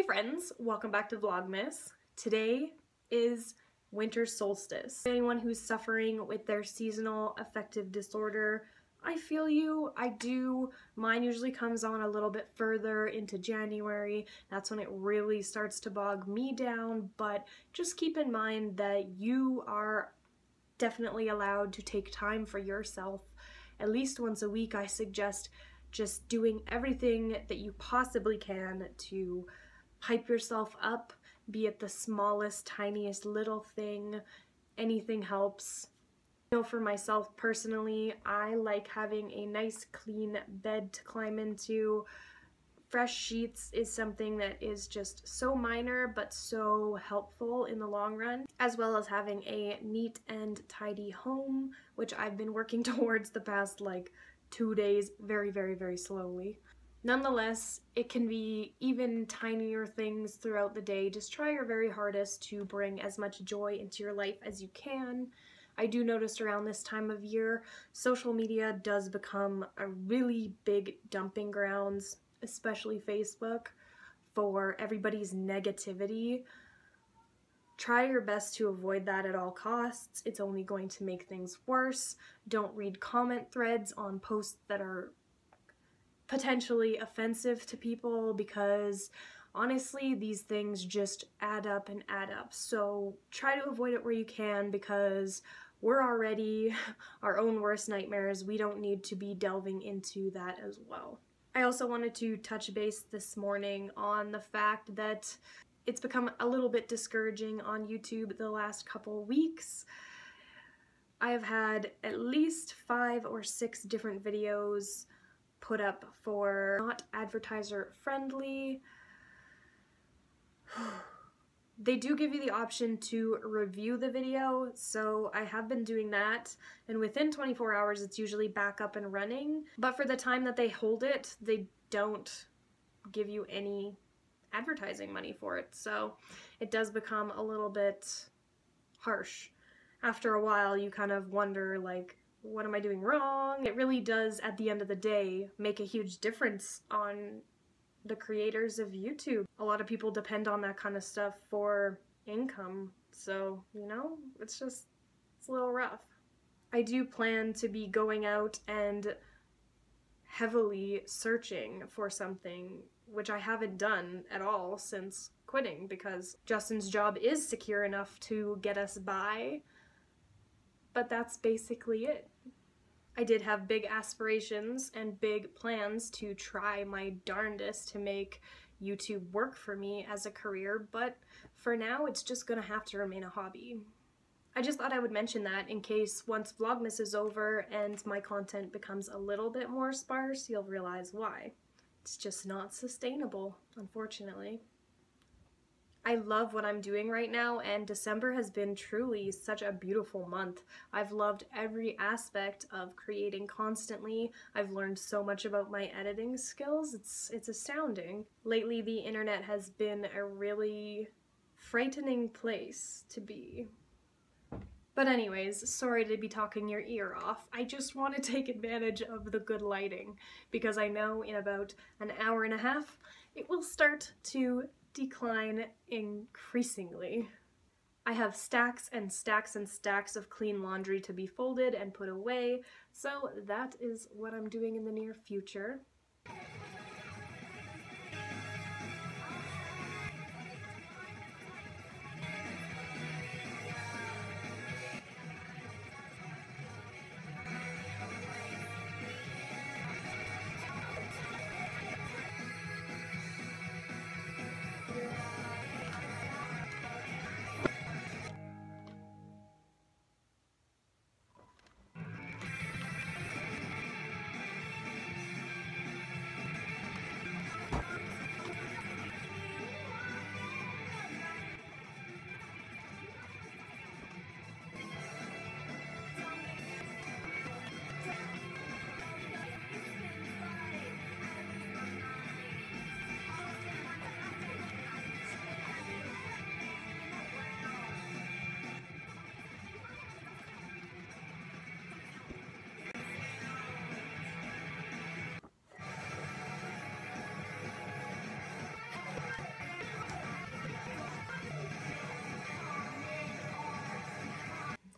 Hey friends, welcome back to Vlogmas. Today is winter solstice. Anyone who's suffering with their seasonal affective disorder, I feel you, I do. Mine usually comes on a little bit further into January. That's when it really starts to bog me down, but just keep in mind that you are definitely allowed to take time for yourself. At least once a week, I suggest just doing everything that you possibly can to hype yourself up, be it the smallest, tiniest little thing. Anything helps. I know for myself personally, I like having a nice clean bed to climb into. Fresh sheets is something that is just so minor but so helpful in the long run, as well as having a neat and tidy home, which I've been working towards the past like 2 days very slowly. Nonetheless, it can be even tinier things throughout the day. Just try your very hardest to bring as much joy into your life as you can. I do notice around this time of year, social media does become a really big dumping grounds, especially Facebook, for everybody's negativity. Try your best to avoid that at all costs. It's only going to make things worse. Don't read comment threads on posts that are potentially offensive to people, because honestly these things just add up and add up. So try to avoid it where you can, because we're already our own worst nightmares. We don't need to be delving into that as well. I also wanted to touch base this morning on the fact that it's become a little bit discouraging on YouTube the last couple weeks. I have had at least 5 or 6 different videos put up for not advertiser friendly. They do give you the option to review the video, so I have been doing that, and within 24 hours it's usually back up and running. But for the time that they hold it, they don't give you any advertising money for it, so it does become a little bit harsh. After a while you kind of wonder, like, what am I doing wrong? It really does, at the end of the day, make a huge difference on the creators of YouTube. A lot of people depend on that kind of stuff for income, so, you know, it's a little rough. I do plan to be going out and heavily searching for something, which I haven't done at all since quitting, because Justin's job is secure enough to get us by, but that's basically it. I did have big aspirations and big plans to try my darndest to make YouTube work for me as a career, but for now it's just gonna have to remain a hobby. I just thought I would mention that in case once Vlogmas is over and my content becomes a little bit more sparse, you'll realize why. It's just not sustainable, unfortunately. I love what I'm doing right now, and December has been truly such a beautiful month. I've loved every aspect of creating constantly. I've learned so much about my editing skills. It's astounding. Lately, the internet has been a really frightening place to be. But anyways, sorry to be talking your ear off. I just want to take advantage of the good lighting, because I know in about an hour and a half it will start to decline increasingly. I have stacks and stacks and stacks of clean laundry to be folded and put away, so that is what I'm doing in the near future.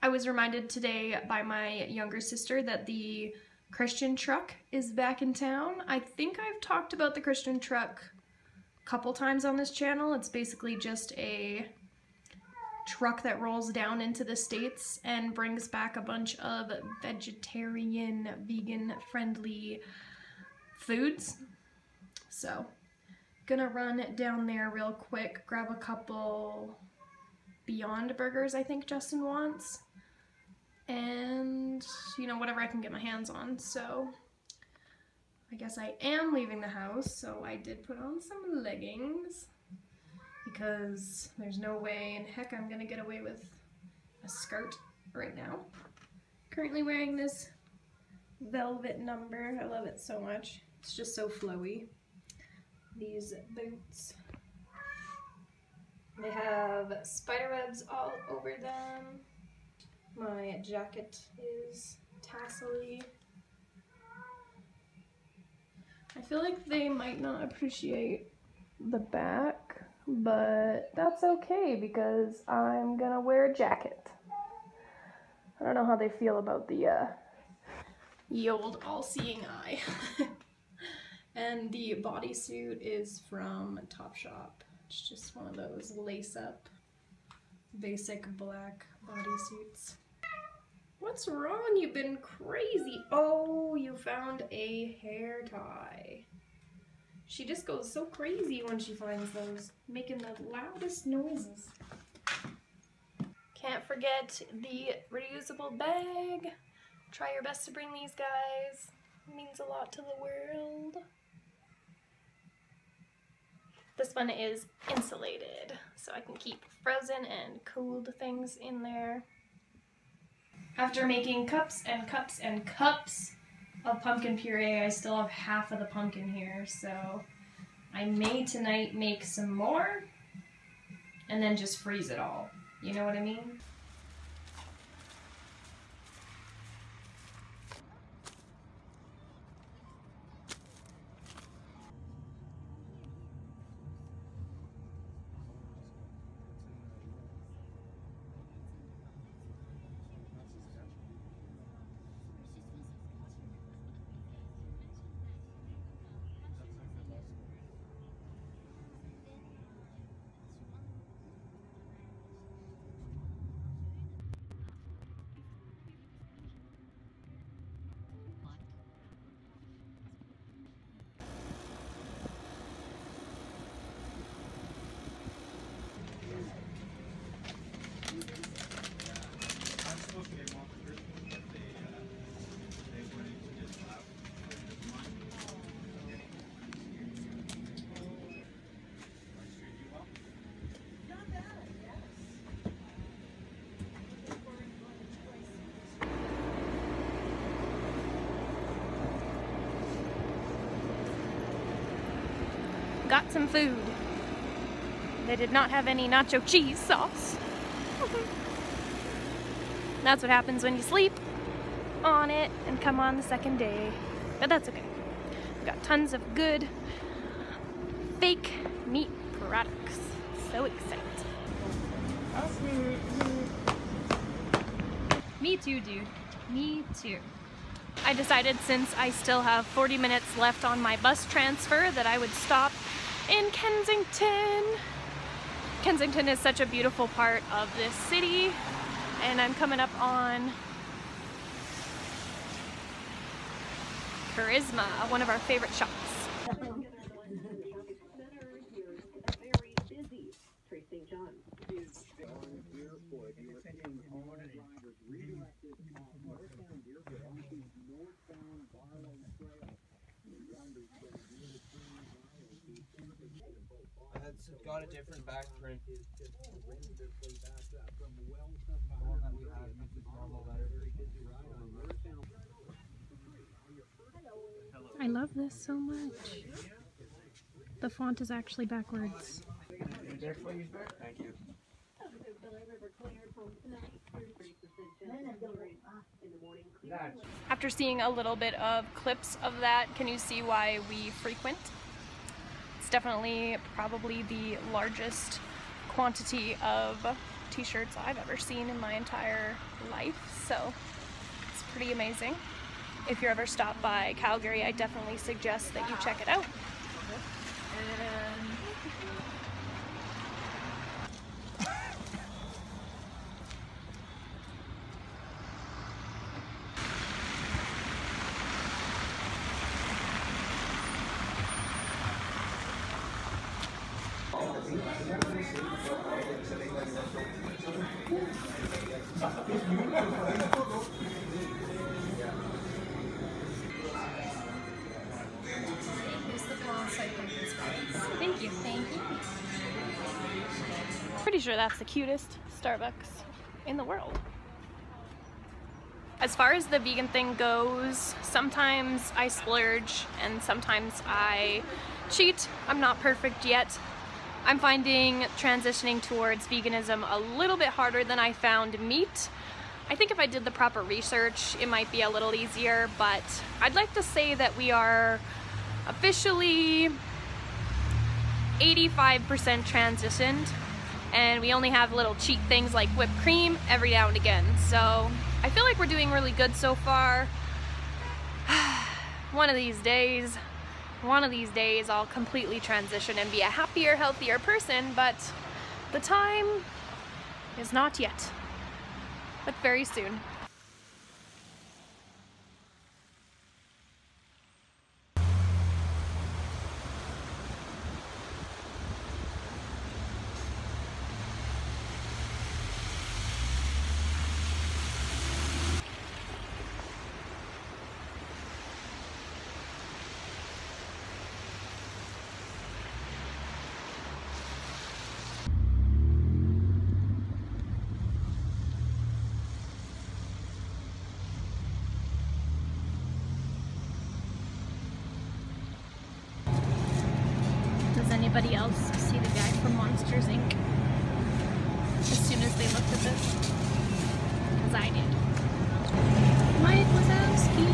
I was reminded today by my younger sister that the Christian truck is back in town. I think I've talked about the Christian truck a couple times on this channel. It's basically just a truck that rolls down into the States and brings back a bunch of vegetarian, vegan-friendly foods. So, gonna run down there real quick, grab a couple Beyond Burgers I think Justin wants, and, you know, whatever I can get my hands on. So, I guess I am leaving the house, so I did put on some leggings, because there's no way in heck I'm gonna get away with a skirt right now. Currently wearing this velvet number. I love it so much. It's just so flowy. These boots, they have spider webs all over them. My jacket is tassel-y. I feel like they might not appreciate the back, but that's okay because I'm gonna wear a jacket. I don't know how they feel about the old all-seeing eye. And the bodysuit is from Topshop. It's just one of those lace-up, basic black bodysuits. What's wrong? You've been crazy. Oh, you found a hair tie. She just goes so crazy when she finds those, making the loudest noises. Can't forget the reusable bag. Try your best to bring these guys. It means a lot to the world. This one is insulated, so I can keep frozen and cooled things in there. After making cups and cups and cups of pumpkin puree, I still have half of the pumpkin here, so I may tonight make some more and then just freeze it all. You know what I mean? Got some food. They did not have any nacho cheese sauce. That's what happens when you sleep on it and come on the second day. But that's okay. We got tons of good fake meat products. So excited. Me too, dude. Me too. I decided since I still have 40 minutes left on my bus transfer that I would stop in Kensington. Kensington is such a beautiful part of this city, and I'm coming up on Charisma, one of our favorite shops. It's got a different back print. I love this so much. The font is actually backwards. Thank you. After seeing a little bit of clips of that, can you see why we frequent? It's definitely probably the largest quantity of t-shirts I've ever seen in my entire life, so it's pretty amazing. If you're ever stopped by Calgary, I definitely suggest that you check it out. Thank you. Thank you. Pretty sure that's the cutest Starbucks in the world. As far as the vegan thing goes, sometimes I splurge and sometimes I cheat. I'm not perfect yet. I'm finding transitioning towards veganism a little bit harder than I found meat. I think if I did the proper research, it might be a little easier, but I'd like to say that we are officially 85% transitioned, and we only have little cheat things like whipped cream every now and again. So I feel like we're doing really good so far. One of these days I'll completely transition and be a happier, healthier person, but the time is not yet, but very soon. Anybody else see the guy from Monsters Inc. as soon as they looked at this? Because I did. Mike Wazowski.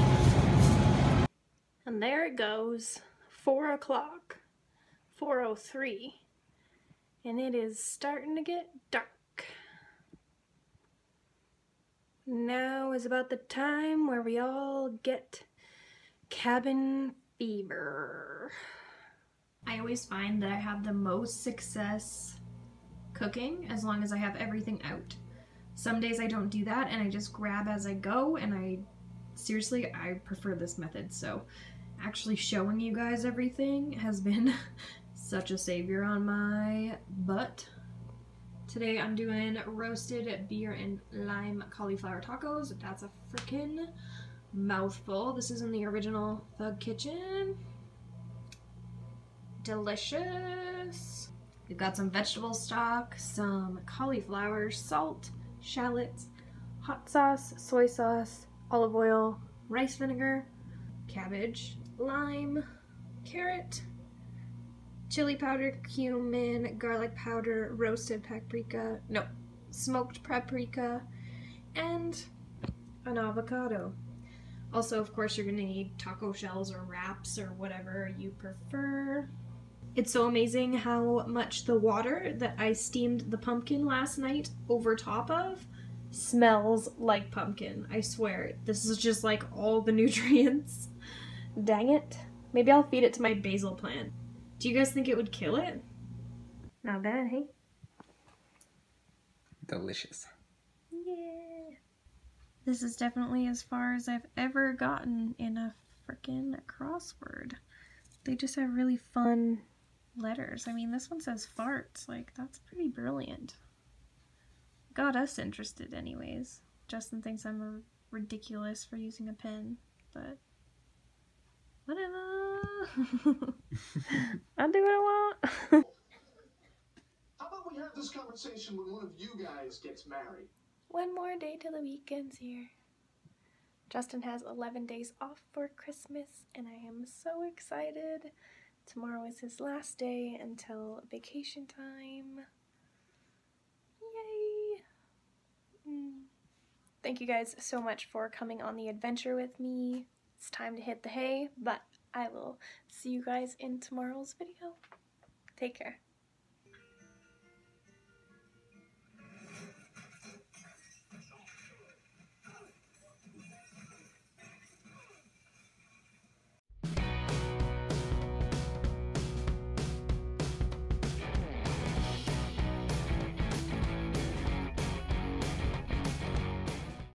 And there it goes. 4 o'clock. 4:03. And it is starting to get dark. Now is about the time where we all get cabin fever. I always find that I have the most success cooking as long as I have everything out. Some days I don't do that and I just grab as I go, and I prefer this method. So actually showing you guys everything has been such a savior on my butt. Today I'm doing roasted beer and lime cauliflower tacos. That's a freaking mouthful. This is in the original Thug Kitchen. Delicious. We've got some vegetable stock, some cauliflower, salt, shallots, hot sauce, soy sauce, olive oil, rice vinegar, cabbage, lime, carrot, chili powder, cumin, garlic powder, roasted paprika, no, smoked paprika, and an avocado. Also, of course, you're gonna need taco shells or wraps or whatever you prefer. It's so amazing how much the water that I steamed the pumpkin last night over top of smells like pumpkin. I swear, this is just like all the nutrients. Dang it. Maybe I'll feed it to my basil plant. Do you guys think it would kill it? Not bad, hey? Delicious. Yeah. This is definitely as far as I've ever gotten in a frickin' crossword. They just have really fun letters. I mean, this one says farts. Like, that's pretty brilliant. Got us interested anyways. Justin thinks I'm ridiculous for using a pen, but whatever. I'll do what I want. How about we have this conversation when one of you guys gets married? One more day till the weekend's here. Justin has 11 days off for Christmas, and I am so excited. Tomorrow is his last day until vacation time. Yay! Thank you guys so much for coming on the adventure with me. It's time to hit the hay, but I will see you guys in tomorrow's video. Take care.